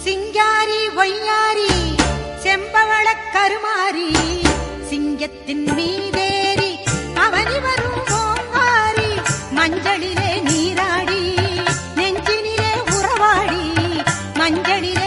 சிங்காரி ஒய்யாரி செம்பவள கருமாரி சிங்கத்தின் மீதேறி அவனி வரும் ஓங்காரி மஞ்சளிலே நீராடி நெஞ்சினிலே உறவாடி மஞ்சளிலே